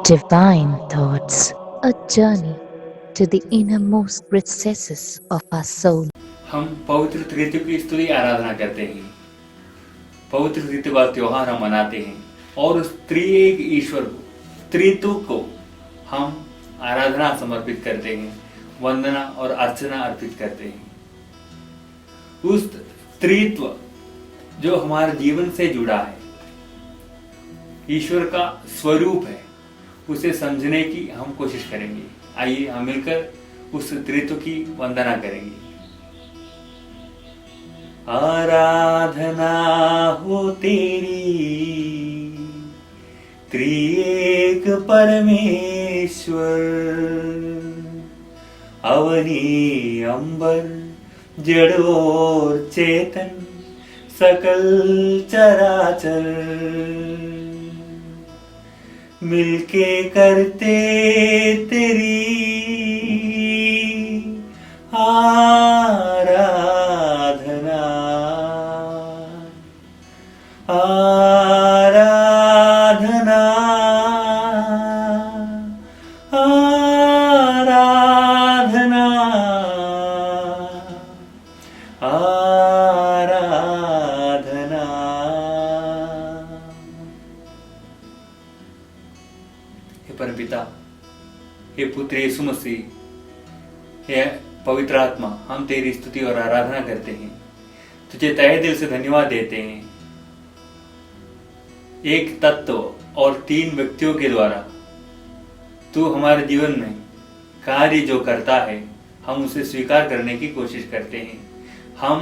Divine Thoughts, a journey to the innermost recesses of our soul. हम पवित्र त्रित्व की स्तुति आराधना करते हैं। पवित्र त्रित्व का त्योहार हम मनाते हैं और उस त्रिएक ईश्वर को, त्रित्व को हम आराधना समर्पित करते हैं, वंदना और अर्चना अर्पित करते हैं। उस त्रित्व जो हमारे जीवन से जुड़ा है, ईश्वर का स्वरूप है, उसे समझने की हम कोशिश करेंगे। आइए हम मिलकर उस त्रित्व की वंदना करेंगे। आराधना हो तेरी त्रिएक परमेश्वर, अवनी अंबर जड़ और चेतन सकल चराचर मिलके करते तेरी आराधना, आराधना, आराधना, आराधना। हे परमपिता, हे पुत्र यीशु मसीह, हे पवित्र आत्मा, हम तेरी स्तुति और आराधना करते हैं। तुझे तहे दिल से धन्यवाद देते हैं। एक तत्व और तीन व्यक्तियों के द्वारा तू हमारे जीवन में कार्य जो करता है, हम उसे स्वीकार करने की कोशिश करते हैं। हम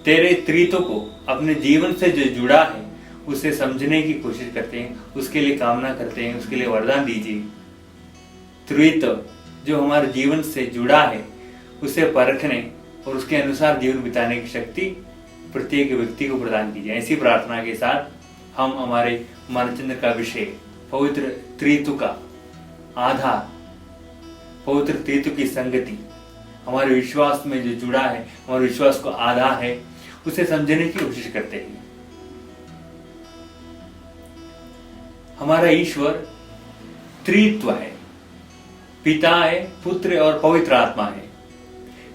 तेरे त्रित्व को अपने जीवन से जो जुड़ा है उसे समझने की कोशिश करते हैं, उसके लिए कामना करते हैं, उसके लिए वरदान दीजिए। त्रित्व जो हमारे जीवन से जुड़ा है उसे परखने और उसके अनुसार जीवन बिताने की शक्ति प्रत्येक व्यक्ति को प्रदान कीजिए। ऐसी प्रार्थना के साथ हम हमारे मानचंद्र का विषय, पवित्र त्रित्व का आधार, पवित्र त्रित्व की संगति, हमारे विश्वास में जो जुड़ा है, हमारे विश्वास को आधार है, उसे समझने की कोशिश करते हैं। हमारा ईश्वर त्रित्व है, पिता है, पुत्र और पवित्र आत्मा है।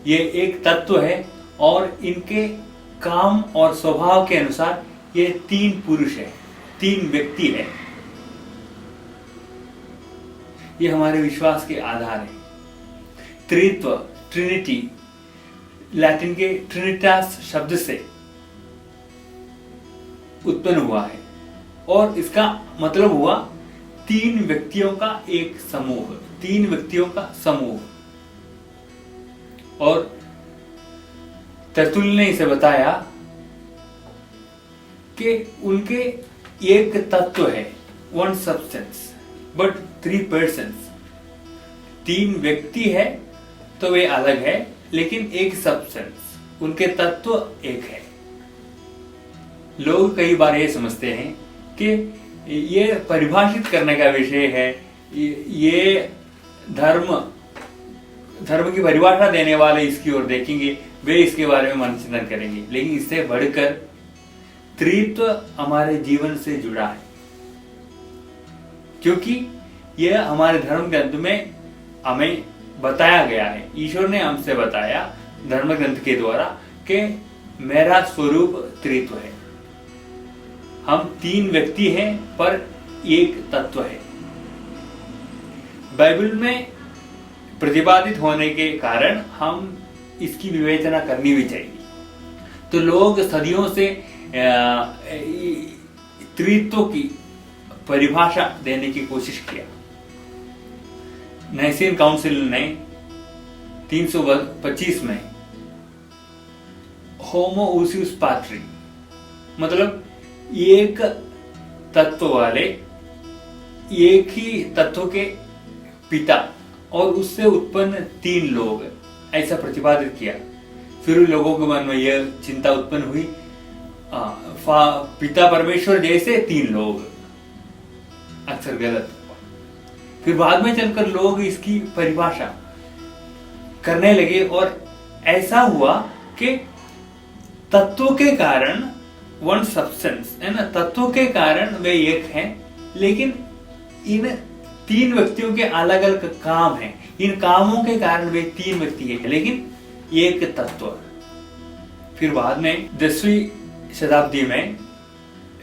ये एक तत्व है और इनके काम और स्वभाव के अनुसार ये तीन पुरुष है, तीन व्यक्ति है। ये हमारे विश्वास के आधार है। त्रित्व, ट्रिनिटी, लैटिन के ट्रिनिटास शब्द से उत्पन्न हुआ है और इसका मतलब हुआ तीन व्यक्तियों का एक समूह, तीन व्यक्तियों का समूह। और तरतुल्य ने इसे बताया कि उनके एक तत्व है, one substance but three persons. तीन व्यक्ति है तो वे अलग है, लेकिन एक सब्सटेंस, उनके तत्व एक है। लोग कई बार ये समझते हैं कि ये परिभाषित करने का विषय है, ये धर्म की परिभाषा देने वाले इसकी ओर देखेंगे, वे इसके बारे में मनचिंतन करेंगे। लेकिन इससे बढ़कर त्रित्व हमारे जीवन से जुड़ा है, क्योंकि यह हमारे धर्म ग्रंथ में हमें बताया गया है। ईश्वर ने हमसे बताया धर्म ग्रंथ के द्वारा कि मेरा स्वरूप त्रित्व है। हम तीन व्यक्ति हैं पर एक तत्व है। बाइबल में प्रतिपादित होने के कारण हम इसकी विवेचना करनी भी चाहिए। तो लोग सदियों से त्रित्व की परिभाषा देने की कोशिश किया। नाइसियन काउंसिल ने 325 में होमोउसियस पैट्री, मतलब एक तत्व वाले, एक ही तत्व के पिता और उससे उत्पन्न तीन लोग, ऐसा प्रतिपादित किया। फिर लोगों के मन में यह चिंता उत्पन्न हुई, पिता परमेश्वर जैसे तीन लोग, अक्सर गलत। फिर बाद में चलकर लोग इसकी परिभाषा करने लगे और ऐसा हुआ कि तत्व के कारण वन सब्सटेंस है ना, तत्व के कारण वे एक हैं, लेकिन इन तीन व्यक्तियों के अलग अलग काम हैं। इन कामों के कारण वे तीन व्यक्ति हैं, लेकिन एक तत्व। फिर बाद में 10वीं शताब्दी में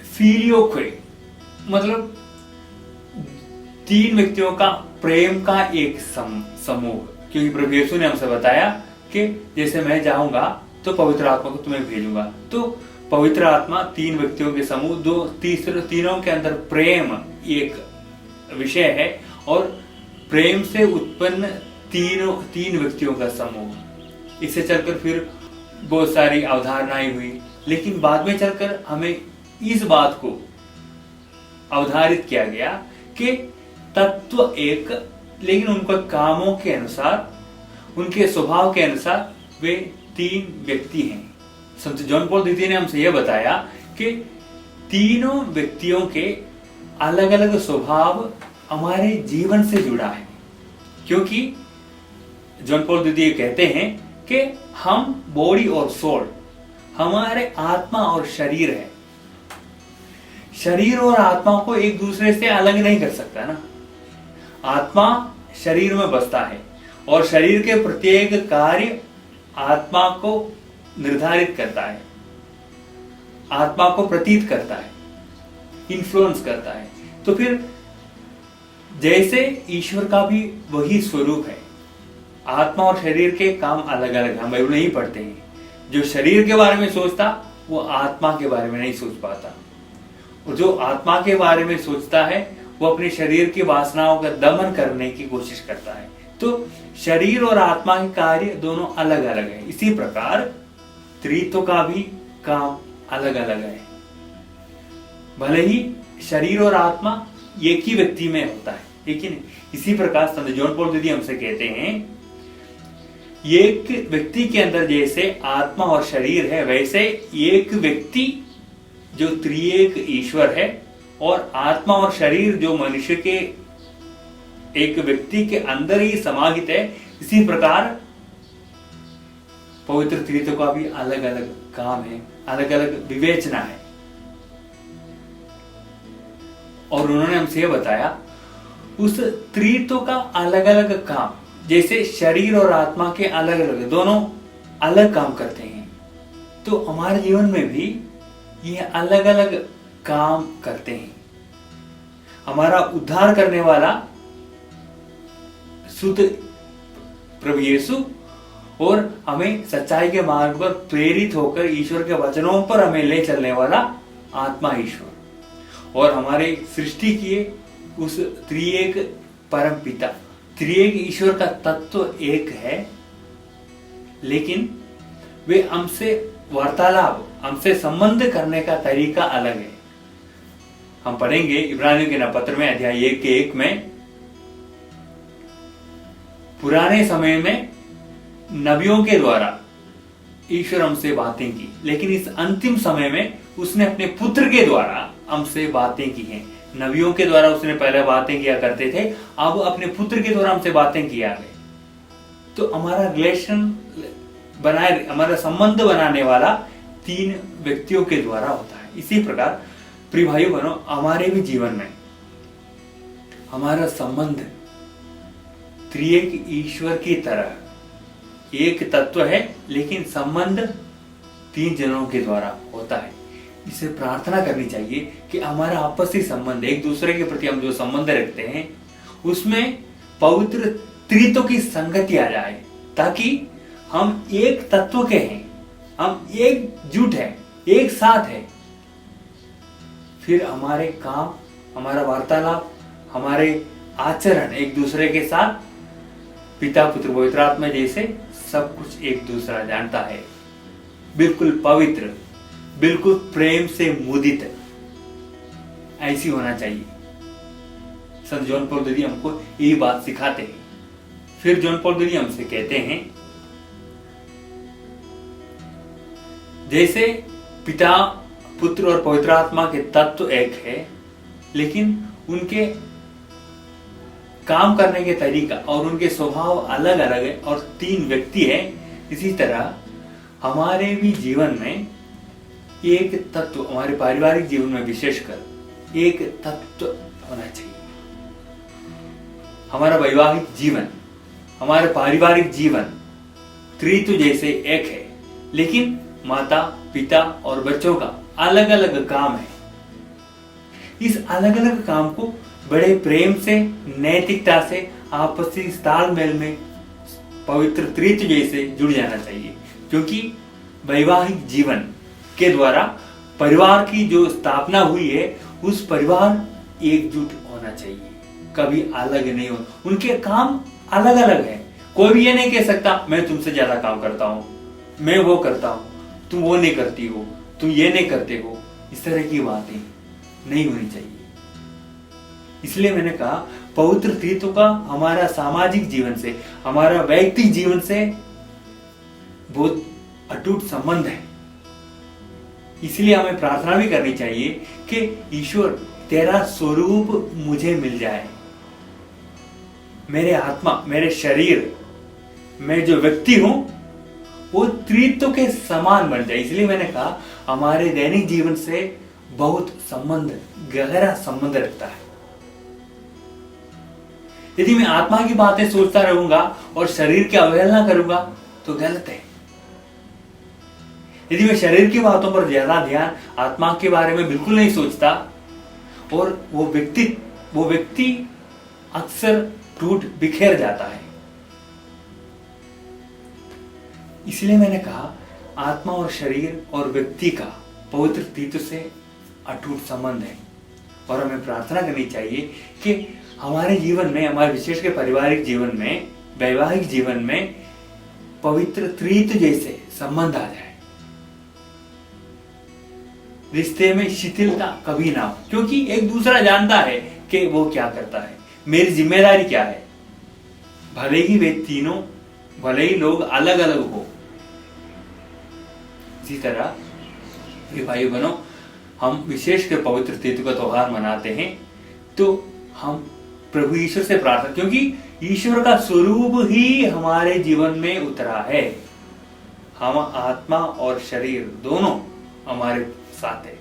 फिलियोक्वे मतलब तीन व्यक्तियों का प्रेम का एक समूह, क्योंकि प्रभु यीशु ने हमसे बताया कि जैसे मैं जाऊंगा तो पवित्र आत्मा को तुम्हें भेजूंगा। तो पवित्र आत्मा तीन व्यक्तियों के समूह, तीनों के अंदर प्रेम एक विषय है और प्रेम से उत्पन्न तीन व्यक्तियों का समूह। इससे चलकर फिर बहुत सारी अवधारणाएं हुई, लेकिन बाद में चलकर हमें इस बात को अवधारित किया गया कि तत्व एक, लेकिन उनके कामों के अनुसार, उनके स्वभाव के अनुसार वे तीन व्यक्ति हैं। संत जॉन पॉल द्वितीय ने हमसे यह बताया कि तीनों व्यक्तियों के अलग अलग स्वभाव हमारे जीवन से जुड़ा है, क्योंकि जॉन पॉल द्वितीय कहते हैं कि हम बॉडी और सोल, हमारे आत्मा और शरीर है। शरीर और आत्मा को एक दूसरे से अलग नहीं कर सकता ना। आत्मा शरीर में बसता है और शरीर के प्रत्येक कार्य आत्मा को निर्धारित करता है, आत्मा को प्रतीत करता है, इन्फ्लुएंस करता है। तो फिर जैसे ईश्वर का भी वही स्वरूप है, आत्मा और शरीर के काम अलग अलग। हम बाइबल नहीं पढ़ते हैं, जो शरीर के बारे में सोचता वो आत्मा के बारे में नहीं सोच पाता, और जो आत्मा के बारे में सोचता है वो अपने शरीर की वासनाओं का दमन करने की कोशिश करता है। तो शरीर और आत्मा के कार्य दोनों अलग अलग है। इसी प्रकार त्रित्व का भी काम अलग अलग है। भले ही शरीर और आत्मा एक ही व्यक्ति में होता है, लेकिन इसी प्रकार संत जॉन पॉल द्वितीय हमसे कहते हैं, एक व्यक्ति के अंदर जैसे आत्मा और शरीर है, वैसे एक व्यक्ति जो त्रिएक ईश्वर है और आत्मा और शरीर जो मनुष्य के एक व्यक्ति के अंदर ही समाहित है। इसी प्रकार पवित्र त्रित्व का भी अलग अलग काम है, अलग अलग विवेचना है। और उन्होंने हमसे यह बताया उस त्रित्व का अलग अलग काम, जैसे शरीर और आत्मा के अलग अलग, दोनों अलग काम करते हैं, तो हमारे जीवन में भी ये अलग अलग काम करते हैं। हमारा उद्धार करने वाला शुद्ध प्रभु यीशु और हमें सच्चाई के मार्ग पर प्रेरित होकर ईश्वर के वचनों पर हमें ले चलने वाला आत्मा ईश्वर, और हमारे सृष्टि किए उस त्रिएक परम पिता। त्रिएक ईश्वर का तत्व एक है, लेकिन वे हमसे वार्तालाप, हमसे संबंध करने का तरीका अलग है। हम पढ़ेंगे इब्रानियों के पत्र में अध्याय 1 के 1 में, पुराने समय में नबियों के द्वारा ईश्वर हमसे बातें की, लेकिन इस अंतिम समय में उसने अपने पुत्र के द्वारा हमसे बातें की हैं। नबियों के द्वारा उसने पहले बातें किया करते थे, अब अपने पुत्र के द्वारा हमसे बातें किया है। तो हमारा रिलेशन बनाए, हमारा संबंध बनाने वाला तीन व्यक्तियों के द्वारा होता है। इसी प्रकार प्रिय भाइयों बहनों, हमारे भी जीवन में हमारा संबंध त्रिएक ईश्वर की तरह एक तत्व है, लेकिन संबंध तीन जनों के द्वारा होता है। इसे प्रार्थना करनी चाहिए कि हमारा आपसी संबंध, एक दूसरे के प्रति हम जो संबंध रखते हैं, उसमें पवित्र त्रित्व की संगति आ जाए, ताकि हम एक तत्व के हैं, हम एकजुट हैं, एक साथ हैं। फिर हमारे काम, हमारा वार्तालाप, हमारे आचरण एक दूसरे के साथ पिता पुत्र पवित्र आत्मा जैसे सब कुछ एक दूसरा जानता है, बिल्कुल पवित्र, बिल्कुल प्रेम से मुदित, ऐसी होना चाहिए। संत जॉन पॉल द्वितीय हमको यही बात सिखाते हैं। फिर जॉन पॉल द्वितीय हमसे कहते हैं, जैसे पिता पुत्र और पवित्र आत्मा के तत्व एक है, लेकिन उनके काम करने के तरीका और उनके स्वभाव अलग अलग है और तीन व्यक्ति है। इसी तरह हमारे भी जीवन में एक तत्व, हमारे पारिवारिक जीवन में विशेषकर एक तत्व होना चाहिए। हमारा वैवाहिक जीवन, हमारा पारिवारिक जीवन त्रित्व जैसे एक है, लेकिन माता पिता और बच्चों का अलग अलग काम है। इस अलग अलग काम को बड़े प्रेम से, नैतिकता से, आपसी तालमेल में पवित्र त्रित्व जैसे जुड़ जाना चाहिए, क्योंकि वैवाहिक जीवन के द्वारा परिवार की जो स्थापना हुई है, उस परिवार एकजुट होना चाहिए, कभी अलग नहीं हो। उनके काम अलग अलग है। कोई भी ये नहीं कह सकता मैं तुमसे ज्यादा काम करता हूं, मैं वो करता हूं, तुम वो नहीं करती हो, तुम ये नहीं करते हो। इस तरह की बातें नहीं होनी चाहिए। इसलिए मैंने कहा पवित्र त्रित्व का हमारा सामाजिक जीवन से, हमारा वैयक्तिक जीवन से बहुत अटूट संबंध है। इसलिए हमें प्रार्थना भी करनी चाहिए कि ईश्वर तेरा स्वरूप मुझे मिल जाए, मेरे आत्मा, मेरे शरीर, मैं जो व्यक्ति हूं वो त्रित्व के समान बन जाए। इसलिए मैंने कहा हमारे दैनिक जीवन से बहुत संबंध, गहरा संबंध रखता है। यदि मैं आत्मा की बातें सोचता रहूंगा और शरीर की अवहेलना करूंगा तो गलत है। यदि मैं शरीर की बातों पर ज्यादा ध्यान, आत्मा के बारे में बिल्कुल नहीं सोचता, और वो व्यक्ति अक्सर टूट बिखेर जाता है। इसलिए मैंने कहा आत्मा और शरीर और व्यक्ति का पवित्र त्रित्व से अटूट संबंध है, और हमें प्रार्थना करनी चाहिए कि हमारे जीवन में, हमारे विशेष के पारिवारिक जीवन में, वैवाहिक जीवन में पवित्र त्रित्व जैसे संबंध आ जाए। रिश्ते में शिथिलता कभी ना हो, क्योंकि एक दूसरा जानता है कि वो क्या करता है, मेरी जिम्मेदारी क्या है। भले ही वे तीनों, भले ही लोग अलग अलग हो। इसी तरह ये भाई बहनों, हम विशेष कर पवित्र त्रित्व का त्योहार मनाते हैं तो हम प्रभु ईश्वर से प्रार्थना, क्योंकि ईश्वर का स्वरूप ही हमारे जीवन में उतरा है। हम आत्मा और शरीर दोनों हमारे साथ है।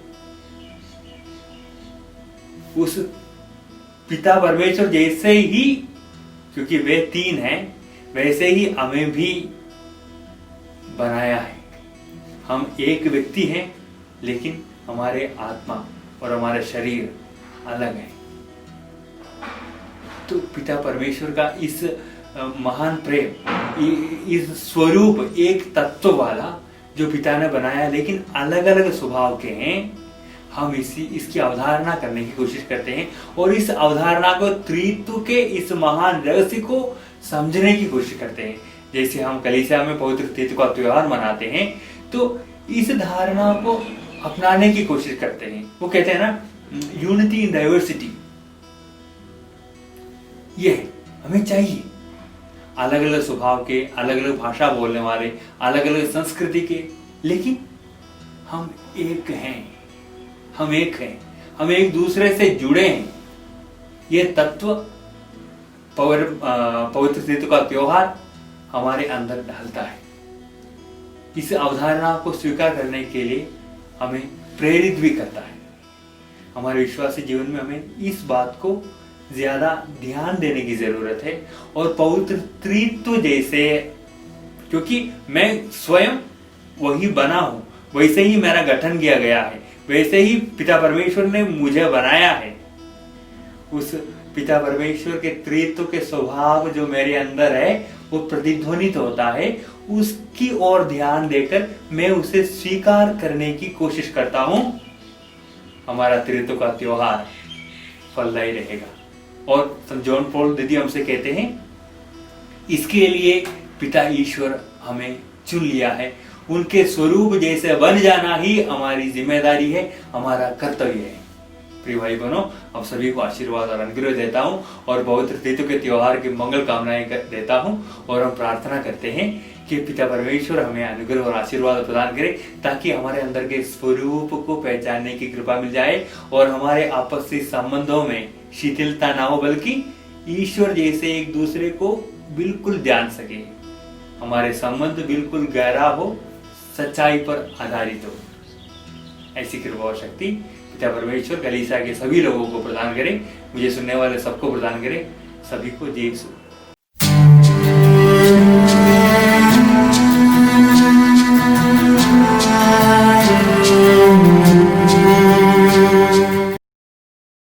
उस पिता परमेश्वर जैसे ही, क्योंकि वे तीन हैं, वैसे ही हमें भी बनाया है। हम एक व्यक्ति हैं, लेकिन हमारे आत्मा और हमारे शरीर अलग है। तो पिता परमेश्वर का इस महान प्रेम, इस स्वरूप, एक तत्व वाला जो पिता ने बनाया, लेकिन अलग अलग स्वभाव के हैं, हम इसकी अवधारणा करने की कोशिश करते हैं, और इस अवधारणा को, त्रित्व के इस महान रहस्य को समझने की कोशिश करते हैं। जैसे हम कलीसिया में पवित्र त्रित्व का त्योहार मनाते हैं, तो इस धारणा को अपनाने की कोशिश करते हैं। वो कहते हैं ना, यूनिटी इन डाइवर्सिटी। ये हमें चाहिए। अलग अलग स्वभाव के, अलग अलग भाषा बोलने वाले, अलग अलग संस्कृति के, लेकिन हम एक हैं। हम एक हैं, हम एक दूसरे से जुड़े हैं। ये तत्व पवित्र त्रित्व का त्योहार हमारे अंदर डालता है। इस अवधारणा को स्वीकार करने के लिए हमें प्रेरित भी करता है। हमारे विश्वासी जीवन में हमें इस बात को ज्यादा ध्यान देने की जरूरत है, और पवित्र त्रित्व जैसे, क्योंकि मैं स्वयं वही बना हूं, वैसे ही मेरा गठन किया गया है, वैसे ही पिता परमेश्वर ने मुझे बनाया है। उस पिता परमेश्वर के त्रित्व के स्वभाव जो मेरे अंदर है, वो प्रतिध्वनित होता है। उसकी ओर ध्यान देकर मैं उसे स्वीकार करने की कोशिश करता हूं। हमारा त्रित्व का त्योहार फलदायी रहेगा। और संत जॉन पॉल दीदी हमसे कहते हैं, इसके लिए पिता ईश्वर हमें चुन लिया है। उनके स्वरूप जैसे बन जाना ही हमारी जिम्मेदारी है, हमारा कर्तव्य है। प्रिय भाई बहनों, आप सभी को आशीर्वाद और अनुग्रह देता हूं, और पवित्र त्रित्व के त्योहार की मंगल कामनाएं देता हूं, और हम प्रार्थना करते हैं कि पिता परमेश्वर हमें अनुग्रह और आशीर्वाद प्रदान करे, ताकि हमारे अंदर के स्वरूप को पहचानने की कृपा मिल जाए, और हमारे आपसी संबंधों में शिथिलता ना हो, बल्कि ईश्वर जैसे एक दूसरे को बिल्कुल जान सके। हमारे संबंध बिल्कुल गहरा हो, सच्चाई पर आधारित हो। ऐसी कृपा और शक्ति पिता परमेश्वर कलीसिया के सभी लोगों को प्रदान करे, मुझे सुनने वाले सबको प्रदान करे। सभी को जय यीशु।